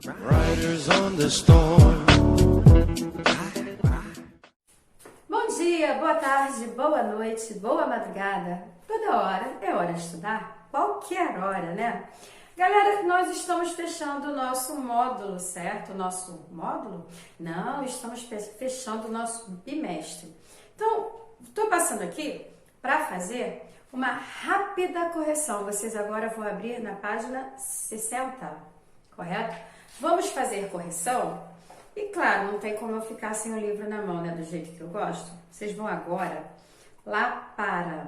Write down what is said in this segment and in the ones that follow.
Riders on the storm. Bom dia, boa tarde, boa noite, boa madrugada. Toda hora é hora de estudar, qualquer hora, né? Galera, nós estamos fechando o nosso módulo, certo? Nosso módulo? Não, estamos fechando o nosso bimestre. Então, estou passando aqui para fazer uma rápida correção. Vocês agora vão abrir na página 60, correto? Vamos fazer correção? E claro, não tem como eu ficar sem o livro na mão, né? Do jeito que eu gosto. Vocês vão agora lá para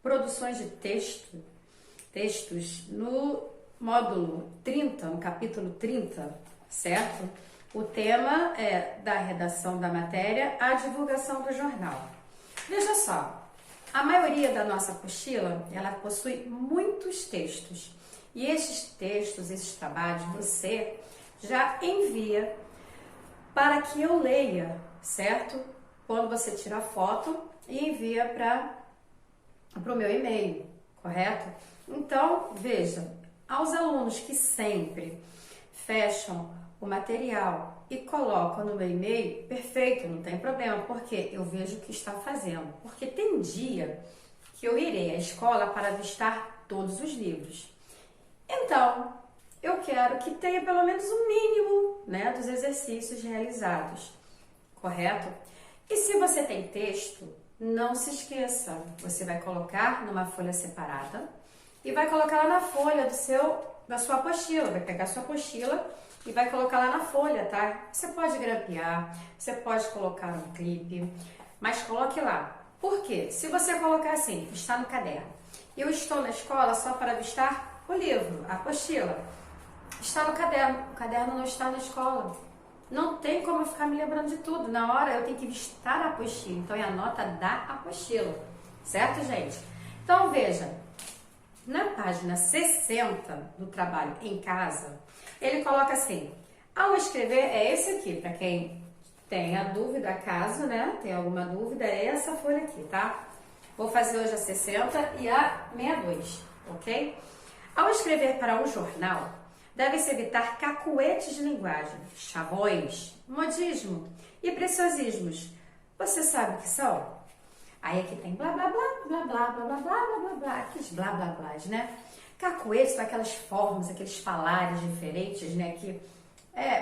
produções de textos no módulo 30, no capítulo 30, certo? O tema é da redação da matéria à divulgação do jornal. Veja só, a maioria da nossa apostila, ela possui muitos textos. E esses textos, esses trabalhos, você já envia para que eu leia, certo? Quando você tira a foto e envia para o meu e-mail, correto? Então, veja, aos alunos que sempre fecham o material e colocam no meu e-mail, perfeito, não tem problema, porque eu vejo o que está fazendo. Porque tem dia que eu irei à escola para avistar todos os livros. Então, eu quero que tenha pelo menos um mínimo, né, dos exercícios realizados, correto? E se você tem texto, não se esqueça, você vai colocar numa folha separada e vai colocar lá na folha da sua apostila, vai pegar a sua apostila e vai colocar lá na folha, tá? Você pode grampear, você pode colocar um clipe, mas coloque lá. Por quê? Se você colocar assim, está no caderno, eu estou na escola só para avistar o livro, a apostila. Está no caderno, o caderno não está na escola. Não tem como eu ficar me lembrando de tudo. Na hora eu tenho que vistar a apostila, então é a nota da apostila, certo, gente? Então veja, na página 60 do trabalho em casa, ele coloca assim, ao escrever, é esse aqui, para quem tem a dúvida, caso, né, tem alguma dúvida, é essa folha aqui, tá? Vou fazer hoje a 60 e a 62, ok? Ao escrever para um jornal, deve-se evitar cacuetes de linguagem, chavões, modismo e preciosismos. Você sabe o que são? Aí aqui tem blá blá blá, blá blá blá blá blá blá blá blá, aqueles blá blá blás, né? Cacuetes são aquelas formas, aqueles falares diferentes, né? Que,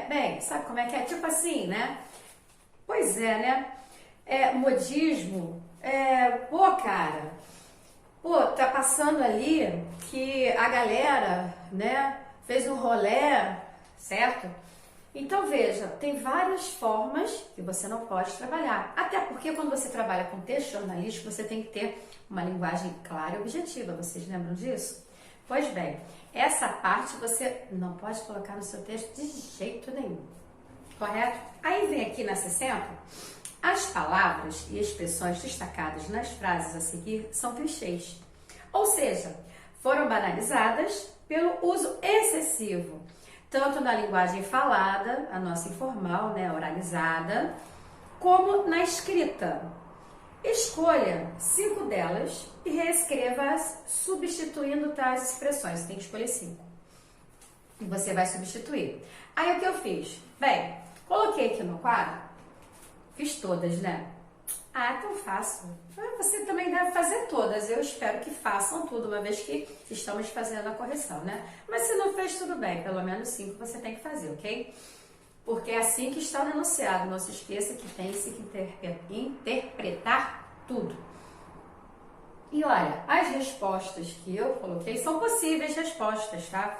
bem, sabe como é que é? Tipo assim, né? Pois é, né? Modismo, pô, cara, pô, tá passando ali que a galera, né? Fez um rolê, certo? Então veja, tem várias formas que você não pode trabalhar. Até porque quando você trabalha com texto jornalístico, você tem que ter uma linguagem clara e objetiva. Vocês lembram disso? Pois bem, essa parte você não pode colocar no seu texto de jeito nenhum. Correto? Aí vem aqui na 60, as palavras e expressões destacadas nas frases a seguir são clichês. Ou seja, foram banalizadas pelo uso excessivo, tanto na linguagem falada, a nossa informal, né, oralizada, como na escrita. Escolha 5 delas e reescreva-as substituindo tais expressões. Você tem que escolher 5. E você vai substituir. Aí o que eu fiz? Bem, coloquei aqui no quadro, fiz todas, né? Ah, tão fácil. Você também deve fazer todas. Eu espero que façam tudo, uma vez que estamos fazendo a correção, né? Mas se não fez, tudo bem. Pelo menos 5 você tem que fazer, ok? Porque é assim que está no enunciado. Não se esqueça que tem-se que interpretar tudo. E olha, as respostas que eu coloquei são possíveis respostas, tá?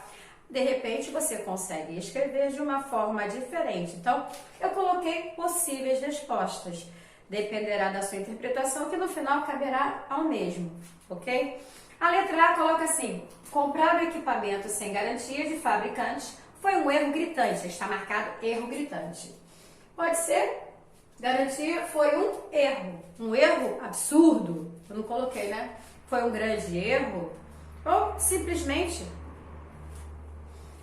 De repente, você consegue escrever de uma forma diferente. Então, eu coloquei possíveis respostas. Dependerá da sua interpretação, que no final caberá ao mesmo, ok? A letra A coloca assim, comprar o equipamento sem garantia de fabricante foi um erro gritante, está marcado erro gritante. Pode ser, garantia foi um erro absurdo, eu não coloquei, né? Foi um grande erro, ou simplesmente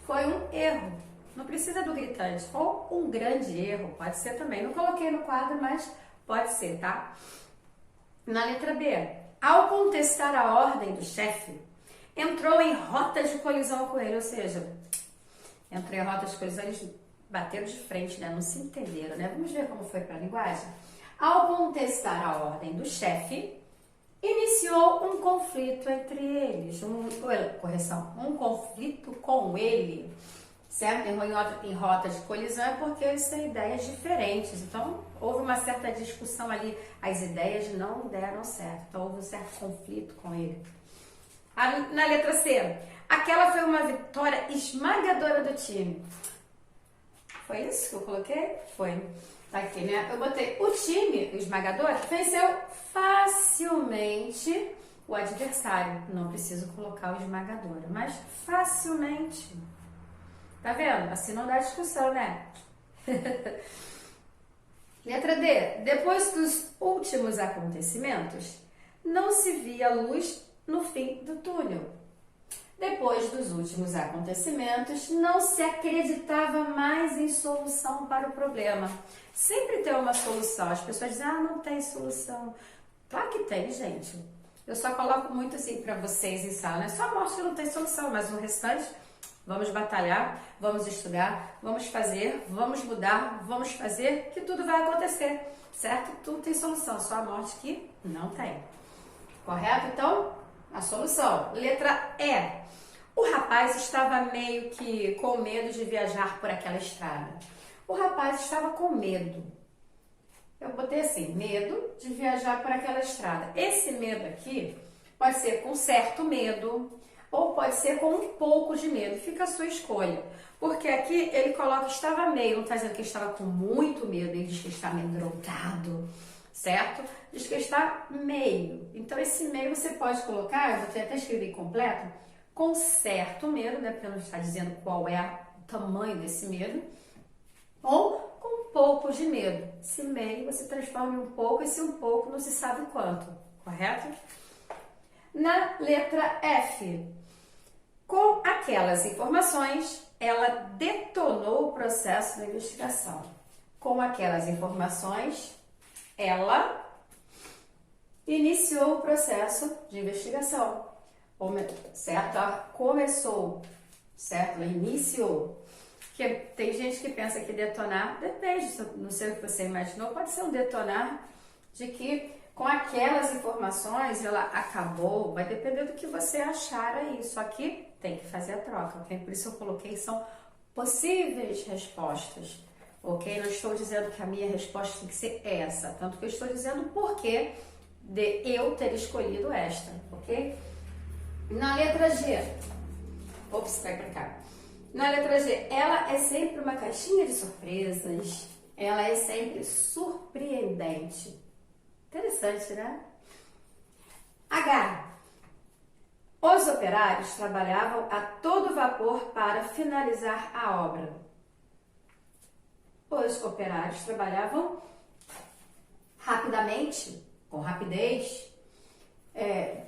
foi um erro, não precisa do gritante, ou um grande erro, pode ser também, não coloquei no quadro, mas pode ser, tá? Na letra B, ao contestar a ordem do chefe, entrou em rota de colisão com ele, ou seja, Entre rotas e colisão, eles bateram de frente, né? Não se entenderam, né? Vamos ver como foi para a linguagem? Ao contestar a ordem do chefe, iniciou um conflito entre eles. Um conflito com ele. Certo? Em rota de colisão é porque eles têm ideias diferentes. Então, houve uma certa discussão ali. As ideias não deram certo. Então, houve um certo conflito com ele. Na letra C, aquela foi uma vitória esmagadora do time. Foi isso que eu coloquei? Foi. Tá aqui, né? Eu botei o time, o esmagador, venceu facilmente o adversário. Não preciso colocar o esmagador, mas facilmente. Tá vendo? Assim não dá discussão, né? Letra D. Depois dos últimos acontecimentos, não se via luz no fim do túnel. Depois dos últimos acontecimentos, não se acreditava mais em solução para o problema. Sempre tem uma solução. As pessoas dizem, não tem solução. Claro que tem, gente. Eu só coloco muito assim para vocês em sala, né? Só a morte que não tem solução, mas o restante... Vamos batalhar, vamos estudar, vamos fazer, vamos mudar, vamos fazer, que tudo vai acontecer, certo? Tudo tem solução, só a morte que não tem. Correto? Então, a solução. Letra E. O rapaz estava meio que com medo de viajar por aquela estrada. O rapaz estava com medo. Eu botei assim, medo de viajar por aquela estrada. Esse medo aqui pode ser com certo medo, ou pode ser com um pouco de medo, fica a sua escolha. Porque aqui ele coloca estava meio, não está dizendo que estava com muito medo, ele diz que está amedrontado, certo? Diz que está meio. Então esse meio você pode colocar, eu vou até escrever completo, com certo medo, né? Porque não está dizendo qual é o tamanho desse medo, ou com um pouco de medo. Esse meio você transforma em um pouco, esse um pouco não se sabe quanto, correto? Na letra F, com aquelas informações, ela detonou o processo de investigação. Com aquelas informações, ela iniciou o processo de investigação. Certo? Ela começou, certo? Ela iniciou. Porque tem gente que pensa que detonar, depende, não sei o que você imaginou, pode ser um detonar de que com aquelas informações ela acabou, vai depender do que você achar aí, só que tem que fazer a troca, ok? Por isso eu coloquei, são possíveis respostas, ok? Não estou dizendo que a minha resposta tem que ser essa, tanto que eu estou dizendo o porquê de eu ter escolhido esta, ok? Na letra G, vai pra cá. Na letra G, ela é sempre uma caixinha de surpresas, ela é sempre surpreendente. Interessante, né? H. Os operários trabalhavam a todo vapor para finalizar a obra. Os operários trabalhavam rapidamente, com rapidez.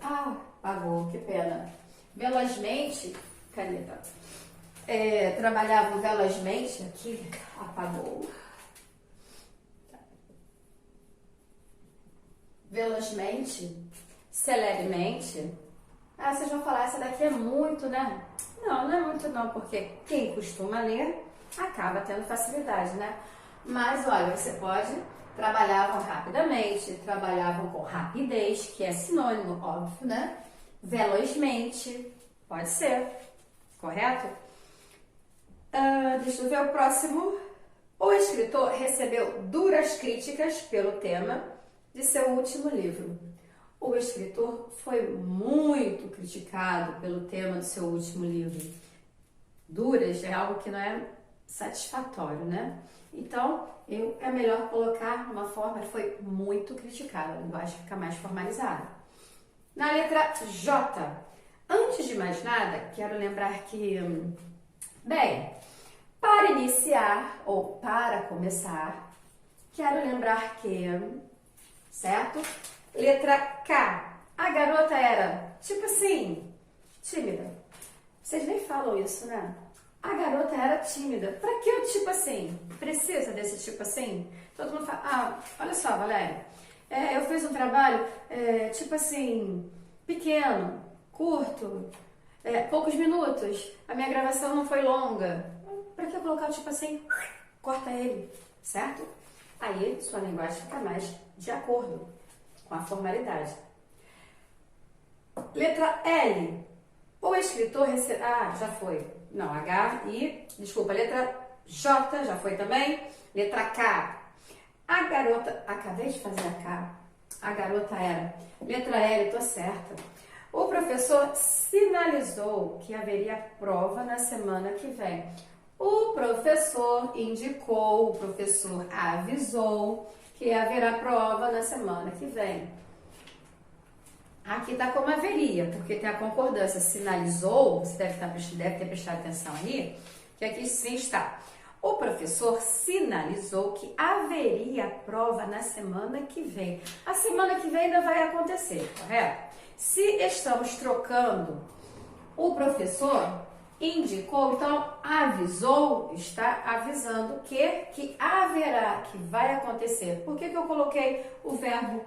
Apagou, que pena. Velozmente, caneta. Trabalhavam velozmente, aqui, apagou. Velozmente, celeremente. Vocês vão falar, essa daqui é muito, né? Não, não é muito não, porque quem costuma ler acaba tendo facilidade, né? Mas, olha, você pode, trabalhavam rapidamente, trabalhavam com rapidez, que é sinônimo, óbvio, né? Velozmente, pode ser, correto? Deixa eu ver o próximo. O escritor recebeu duras críticas pelo tema de seu último livro. O escritor foi muito criticado pelo tema do seu último livro. Duras é algo que não é satisfatório, né? Então, é melhor colocar uma forma que foi muito criticado, a linguagem fica mais formalizada. Na letra J, antes de mais nada, quero lembrar que, para iniciar ou para começar, quero lembrar que, certo? Letra K. A garota era, tipo assim, tímida. Vocês nem falam isso, né? A garota era tímida. Pra que o tipo assim? Precisa desse tipo assim? Todo mundo fala, olha só, Valéria. Eu fiz um trabalho, tipo assim, pequeno, curto, poucos minutos. A minha gravação não foi longa. colocar tipo assim, corta ele, certo? Aí sua linguagem fica mais de acordo com a formalidade. Letra L. O escritor recebe... Ah, já foi. Não, H, I... Desculpa, letra J, já foi também. Letra K. A garota... Acabei de fazer a K. A garota era... Letra L, tô certa. O professor sinalizou que haveria prova na semana que vem. O professor indicou, o professor avisou que haverá prova na semana que vem. Aqui está como haveria, porque tem a concordância. Sinalizou, você deve ter prestado atenção aí, que aqui sim está. O professor sinalizou que haveria prova na semana que vem. A semana que vem ainda vai acontecer, correto? Se estamos trocando, o professor indicou, então avisou, está avisando que haverá, que vai acontecer. Por que eu coloquei o verbo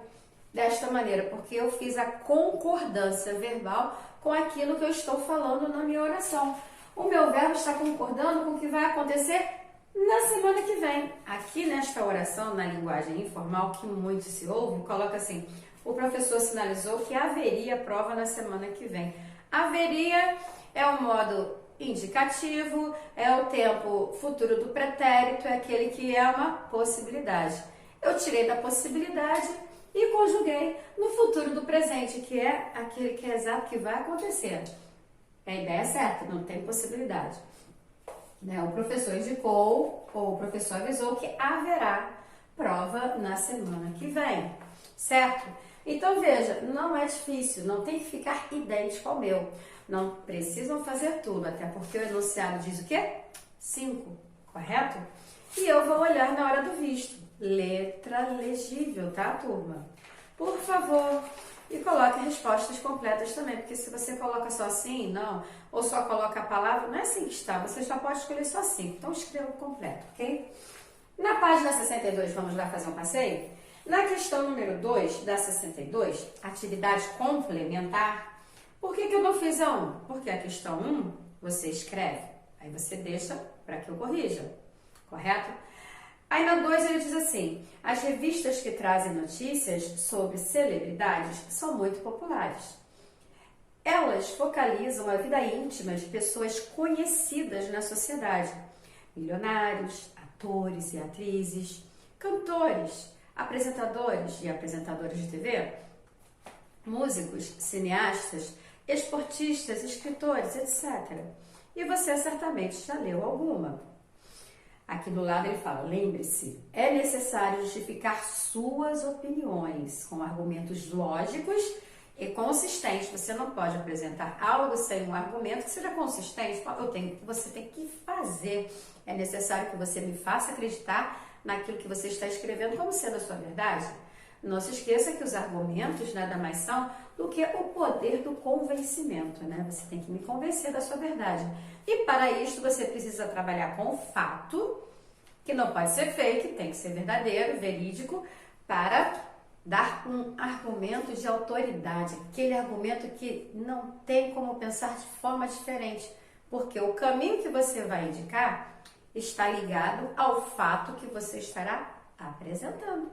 desta maneira? Porque eu fiz a concordância verbal com aquilo que eu estou falando na minha oração. O meu verbo está concordando com o que vai acontecer na semana que vem. Aqui nesta oração, na linguagem informal, que muito se ouve, coloca assim: o professor sinalizou que haveria prova na semana que vem. Haveria é o modo indicativo, é o tempo futuro do pretérito, é aquele que é uma possibilidade. Eu tirei da possibilidade e conjuguei no futuro do presente, que é aquele que é exato, que vai acontecer. A ideia é certa, não tem possibilidade. O professor indicou, ou o professor avisou que haverá prova na semana que vem, certo? Então veja, não é difícil, não tem que ficar idêntico ao meu. Não precisam fazer tudo, até porque o enunciado diz o quê? 5, correto? E eu vou olhar na hora do visto. Letra legível, tá, turma? Por favor, e coloque respostas completas também, porque se você coloca só assim, não, ou só coloca a palavra, não é assim que está, você já pode escolher só 5, então escreva completo, ok? Na página 62, vamos lá fazer um passeio? Na questão número 2 da 62, atividade complementar, por que eu não fiz a 1? Porque a questão 1 você escreve, aí você deixa para que eu corrija, correto? Aí na 2 ele diz assim: as revistas que trazem notícias sobre celebridades são muito populares. Elas focalizam a vida íntima de pessoas conhecidas na sociedade. Milionários, atores e atrizes, cantores, apresentadores e apresentadoras de TV, músicos, cineastas, esportistas, escritores, etc. E você certamente já leu alguma. Aqui do lado ele fala: lembre-se, é necessário justificar suas opiniões com argumentos lógicos e consistentes. Você não pode apresentar algo sem um argumento que seja consistente. Você tem que fazer. É necessário que você me faça acreditar naquilo que você está escrevendo como sendo a sua verdade. Não se esqueça que os argumentos nada mais são do que o poder do convencimento, né? Você tem que me convencer da sua verdade. E para isso você precisa trabalhar com o fato, que não pode ser fake, tem que ser verdadeiro, verídico, para dar um argumento de autoridade, aquele argumento que não tem como pensar de forma diferente, porque o caminho que você vai indicar está ligado ao fato que você estará apresentando.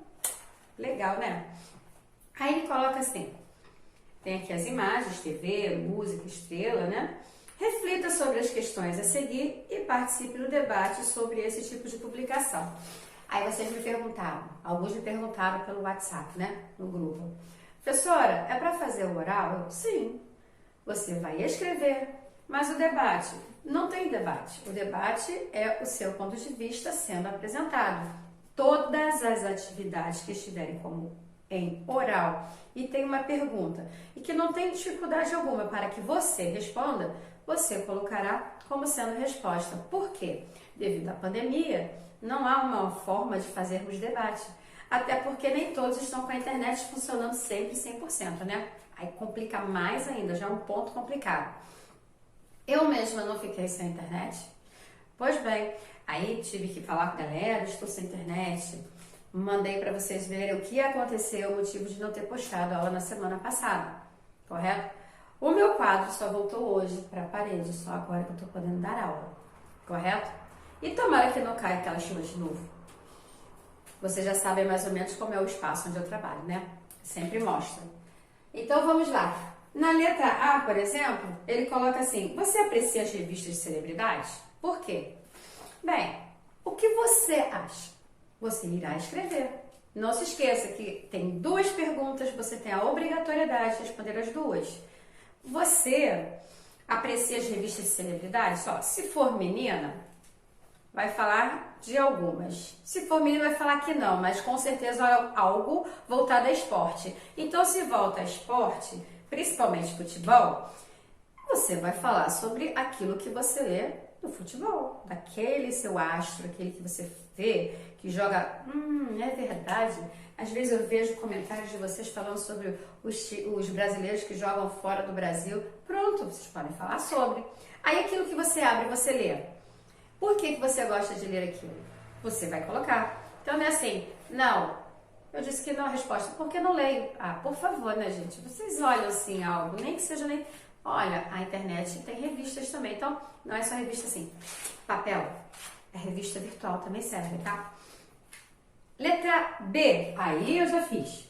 Legal, né? Aí ele coloca assim, tem aqui as imagens, TV, música, estrela, né? Reflita sobre as questões a seguir e participe do debate sobre esse tipo de publicação. Aí vocês me perguntaram, alguns me perguntaram pelo WhatsApp, né? No grupo. Professora, é para fazer o oral? Sim. Você vai escrever, mas o debate, não tem debate. O debate é o seu ponto de vista sendo apresentado. Todas as atividades que estiverem como em oral e tem uma pergunta e que não tem dificuldade alguma para que você responda, você colocará como sendo resposta. Por quê? Devido à pandemia, não há uma forma de fazermos debate. Até porque nem todos estão com a internet funcionando sempre 100%, né? Aí complica mais ainda, já é um ponto complicado. Eu mesma não fiquei sem internet. Pois bem, aí tive que falar com a galera, estou sem internet. Mandei para vocês verem o que aconteceu, o motivo de não ter postado a aula na semana passada, correto? O meu quadro só voltou hoje para a parede, só agora que eu estou podendo dar aula, correto? E tomara que não caia aquela chuva de novo. Vocês já sabem mais ou menos como é o espaço onde eu trabalho, né? Sempre mostra. Então vamos lá. Na letra A, por exemplo, ele coloca assim: você aprecia as revistas de celebridades? Por quê? Bem, o que você acha? Você irá escrever. Não se esqueça que tem duas perguntas, você tem a obrigatoriedade de responder as duas. Você aprecia as revistas de celebridades? Só, se for menina, vai falar de algumas. Se for menino, vai falar que não, mas com certeza algo voltado a esporte. Então, se volta a esporte, principalmente futebol, você vai falar sobre aquilo que você lê no futebol, daquele seu astro, aquele que você vê, que joga. É verdade. Às vezes eu vejo comentários de vocês falando sobre os brasileiros que jogam fora do Brasil. Pronto, vocês podem falar sobre. Aí aquilo que você abre, você lê. Por que você gosta de ler aquilo? Você vai colocar. Então não é assim, não, eu disse que não a resposta, porque não leio. Ah, por favor, né, gente? Vocês olham assim algo, nem que seja nem... Olha, a internet tem revistas também, então não é só revista assim, papel. É revista virtual, também serve, tá? Letra B, aí eu já fiz.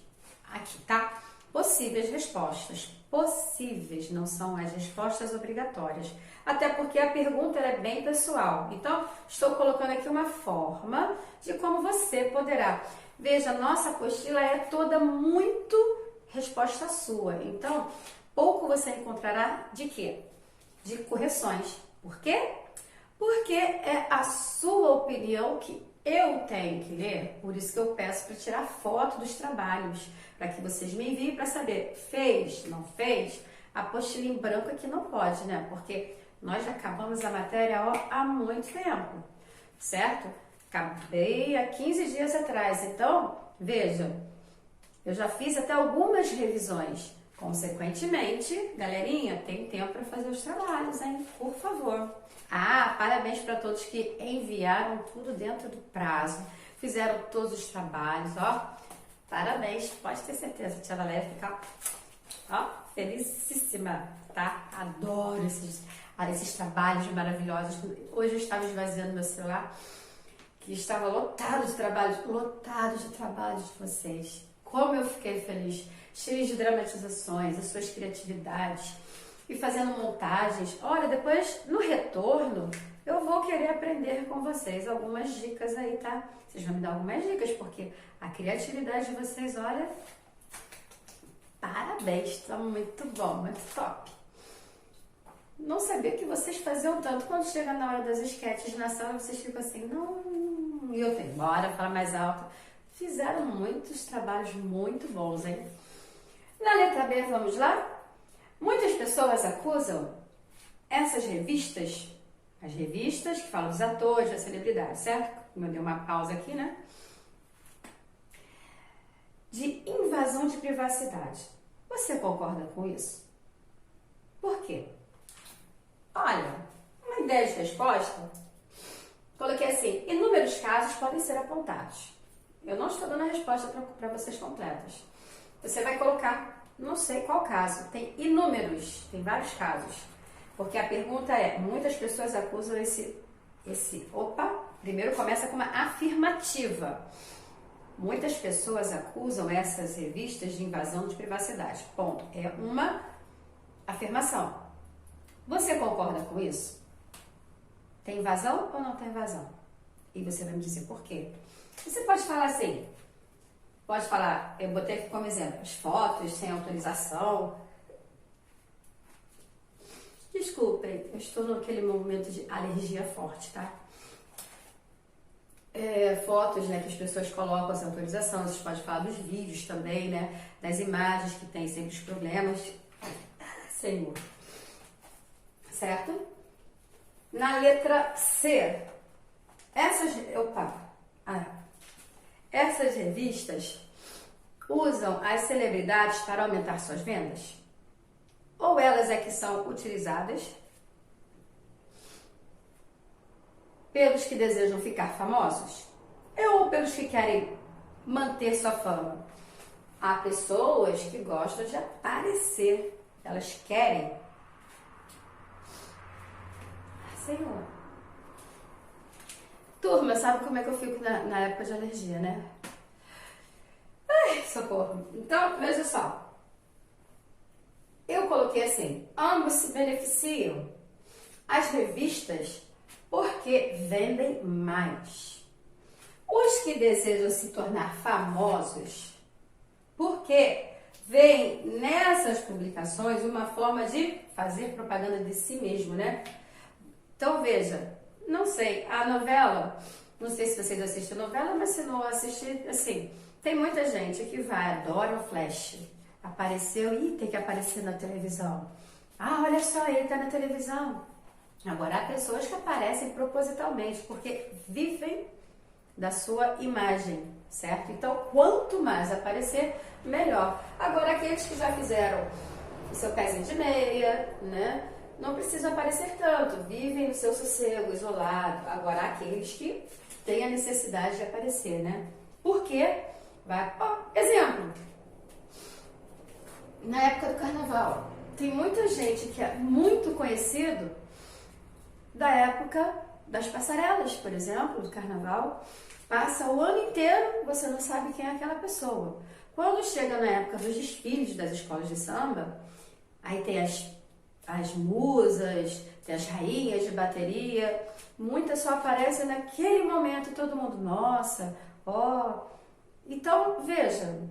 Aqui, tá? Possíveis respostas. Possíveis, não são as respostas obrigatórias. Até porque a pergunta é bem pessoal. Então, estou colocando aqui uma forma de como você poderá. Veja, nossa apostila é toda muito resposta sua. Então, pouco você encontrará de quê? De correções. Por quê? Porque é a sua opinião que eu tenho que ler, por isso que eu peço para tirar foto dos trabalhos, para que vocês me enviem para saber, fez, não fez? A apostila em branco aqui não pode, né? Porque nós já acabamos a matéria há muito tempo, certo? Acabei há 15 dias atrás, então, veja, eu já fiz até algumas revisões. Consequentemente, galerinha, tem tempo para fazer os trabalhos, hein? Por favor. Ah, parabéns para todos que enviaram tudo dentro do prazo, fizeram todos os trabalhos, ó. Parabéns, pode ter certeza, a tia Valéria fica, ó, felicíssima, tá? Adoro esses trabalhos maravilhosos. Hoje eu estava esvaziando meu celular, que estava lotado de trabalhos de vocês. Como eu fiquei feliz, cheio de dramatizações, as suas criatividades e fazendo montagens. Olha, depois no retorno eu vou querer aprender com vocês algumas dicas aí, tá? Vocês vão me dar algumas dicas, porque a criatividade de vocês, olha, parabéns, tá muito bom, muito top. Não sabia que vocês faziam tanto. Quando chega na hora das esquetes na sala, vocês ficam assim, não, e eu tenho, bora, fala mais alto. Fizeram muitos trabalhos muito bons, hein? Na letra B, vamos lá? Muitas pessoas acusam essas revistas, as revistas que falam dos atores, das celebridades, certo? Eu dei uma pausa aqui, né? De invasão de privacidade. Você concorda com isso? Por quê? Olha, uma ideia de resposta, coloquei assim, inúmeros casos podem ser apontados. Eu não estou dando a resposta para vocês completas. Você vai colocar, não sei qual caso, tem inúmeros, tem vários casos. Porque a pergunta é, muitas pessoas acusam primeiro começa com uma afirmativa. Muitas pessoas acusam essas revistas de invasão de privacidade. Ponto. É uma afirmação. Você concorda com isso? Tem invasão ou não tem invasão? E você vai me dizer por quê. Você pode falar assim, pode falar, eu botei aqui como exemplo, as fotos sem autorização. Desculpem, eu estou naquele momento de alergia forte, tá? Fotos, né, que as pessoas colocam sem autorização, vocês podem falar dos vídeos também, né, das imagens que tem sempre os problemas. Senhor. Certo? Na letra C, essas revistas usam as celebridades para aumentar suas vendas? Ou elas é que são utilizadas pelos que desejam ficar famosos? Ou pelos que querem manter sua fama? Há pessoas que gostam de aparecer, elas querem. Senhor. Turma, sabe como é que eu fico na época de alergia, né? Ai, socorro. Então, veja só. Eu coloquei assim, ambos se beneficiam. As revistas, porque vendem mais. Os que desejam se tornar famosos, porque veem nessas publicações uma forma de fazer propaganda de si mesmo, né? Então, veja, não sei, a novela, não sei se vocês assistem novela, mas se não assistir, assim, tem muita gente que vai, adora o flash. Apareceu, tem que aparecer na televisão. Ah, olha só, ele tá na televisão. Agora, há pessoas que aparecem propositalmente, porque vivem da sua imagem, certo? Então, quanto mais aparecer, melhor. Agora, aqueles que já fizeram o seu pezinho de meia, né? Não precisam aparecer tanto, vivem no seu sossego, isolado. Agora, aqueles que têm a necessidade de aparecer, né? Por quê? Exemplo. Na época do carnaval, tem muita gente que é muito conhecido da época das passarelas, por exemplo, do carnaval. Passa o ano inteiro, você não sabe quem é aquela pessoa. Quando chega na época dos desfiles das escolas de samba, aí tem as musas, tem as rainhas de bateria, muitas só aparecem naquele momento, todo mundo, nossa, ó. Então, veja,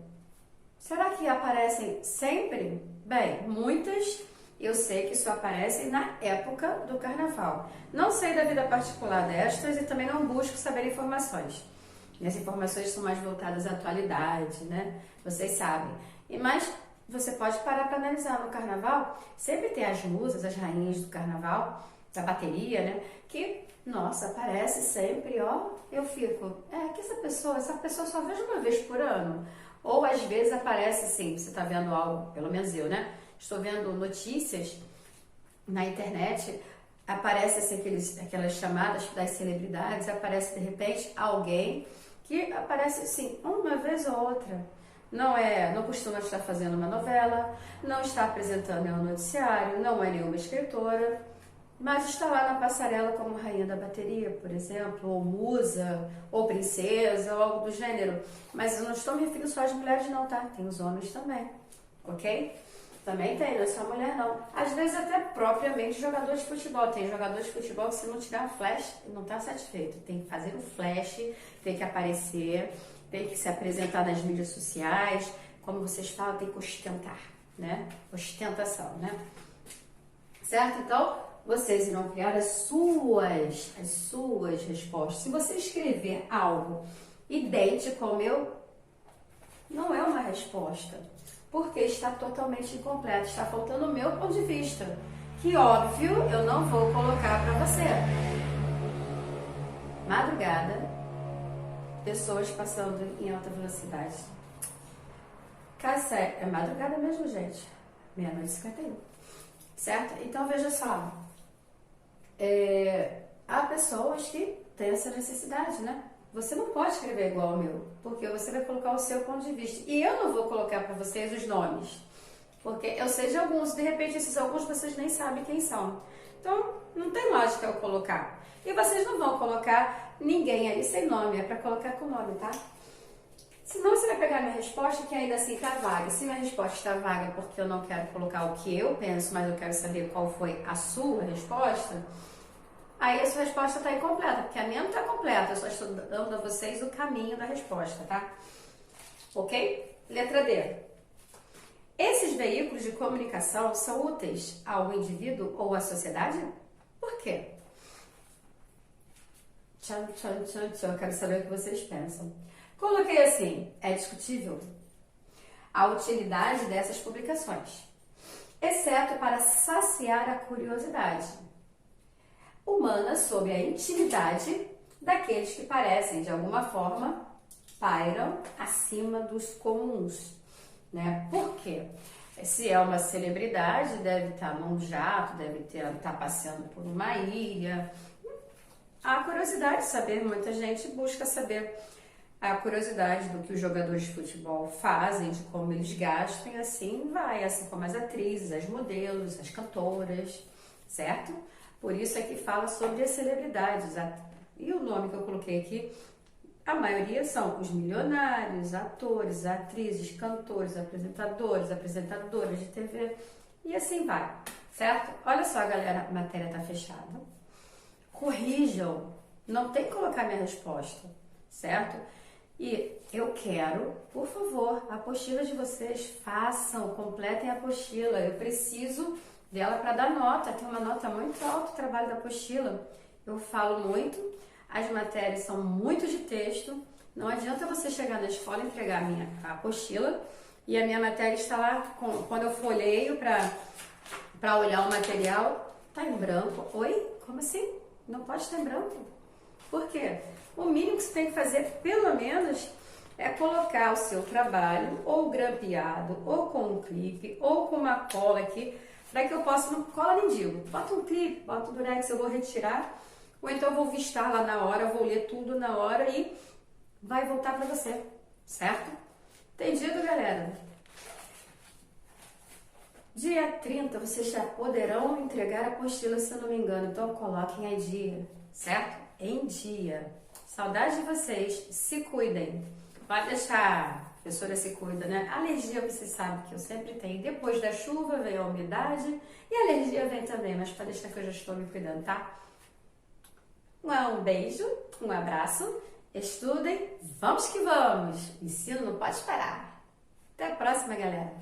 será que aparecem sempre? Bem, muitas eu sei que só aparecem na época do carnaval. Não sei da vida particular destas e também não busco saber informações. Minhas informações são mais voltadas à atualidade, né? Vocês sabem. Mas você pode parar para analisar. No carnaval, sempre tem as musas, as rainhas do carnaval, da bateria, né? Que, nossa, aparece sempre, ó. Eu fico, que essa pessoa só vejo uma vez por ano. Ou às vezes aparece assim, você tá vendo algo, pelo menos eu, né? Estou vendo notícias na internet, aparece assim, aquelas chamadas das celebridades, aparece de repente alguém que aparece assim, uma vez ou outra. Não costuma estar fazendo uma novela, não está apresentando nenhum noticiário, não é nenhuma escritora, mas está lá na passarela como rainha da bateria, por exemplo, ou musa, ou princesa, ou algo do gênero. Mas eu não estou me referindo só às mulheres não, tá? Tem os homens também, ok? Também tem, não é só mulher não. Às vezes até propriamente jogador de futebol. Tem jogador de futebol que se não tiver um flash, não está satisfeito. Tem que fazer um flash, tem que aparecer, tem que se apresentar nas mídias sociais. Como vocês falam, tem que ostentar, né? Ostentação, né? Certo? Então, vocês irão criar as suas respostas. Se você escrever algo idêntico ao meu, não é uma resposta. Porque está totalmente incompleto, está faltando o meu ponto de vista, que óbvio eu não vou colocar para você. Madrugada, pessoas passando em alta velocidade. É madrugada mesmo, gente, 00:51, certo? Então veja só, há pessoas que têm essa necessidade, né? Você não pode escrever igual ao meu, porque você vai colocar o seu ponto de vista. E eu não vou colocar para vocês os nomes, porque eu sei de alguns, de repente esses alguns vocês nem sabem quem são. Então, não tem lógica eu colocar. E vocês não vão colocar ninguém aí sem nome, é para colocar com nome, tá? Senão você vai pegar minha resposta que ainda assim está vaga. Se minha resposta está vaga porque eu não quero colocar o que eu penso, mas eu quero saber qual foi a sua resposta, aí a sua resposta está incompleta, porque a minha não está completa, eu só estou dando a vocês o caminho da resposta, tá? Ok? Letra D. Esses veículos de comunicação são úteis ao indivíduo ou à sociedade? Por quê? Tchan, tchan, tchan, tchan. Eu quero saber o que vocês pensam. Coloquei assim, é discutível a utilidade dessas publicações, exceto para saciar a curiosidade humana sobre a intimidade daqueles que parecem, de alguma forma, pairam acima dos comuns, né? Por quê? Se é uma celebridade, deve estar num jato, deve estar passeando por uma ilha. A curiosidade de saber, muita gente busca saber a curiosidade do que os jogadores de futebol fazem, de como eles gastam, e assim vai, assim como as atrizes, as modelos, as cantoras, certo? Por isso é que fala sobre as celebridades, E o nome que eu coloquei aqui, a maioria são os milionários, atores, atrizes, cantores, apresentadores, apresentadoras de TV e assim vai, certo? Olha só, galera, a matéria tá fechada. Corrijam, não tem que colocar minha resposta, certo? E eu quero, por favor, a apostila de vocês, façam, completem a apostila. Eu preciso dela para dar nota, tem uma nota muito alta o trabalho da apostila. Eu falo muito, as matérias são muito de texto, não adianta você chegar na escola e entregar a apostila e a minha matéria está lá, quando eu folheio para olhar o material, tá em branco. Oi? Como assim? Não pode estar em branco? Por quê? O mínimo que você tem que fazer, pelo menos, é colocar o seu trabalho, ou grampeado, ou com um clipe, ou com uma cola aqui, para que eu possa, não cola nem digo, bota um clipe, bota um durex, eu vou retirar, ou então eu vou vistar lá na hora, eu vou ler tudo na hora e vai voltar para você, certo? Entendido, galera? Dia 30 vocês já poderão entregar a apostila, se eu não me engano, então coloquem aí dia, certo? Em dia. Saudade de vocês, se cuidem. Pode deixar, a professora se cuida, né? Alergia, vocês sabem que eu sempre tenho. Depois da chuva vem a umidade e a alergia vem também, mas pode deixar que eu já estou me cuidando, tá? Um beijo, um abraço, estudem, vamos que vamos! Ensino não pode parar. Até a próxima, galera!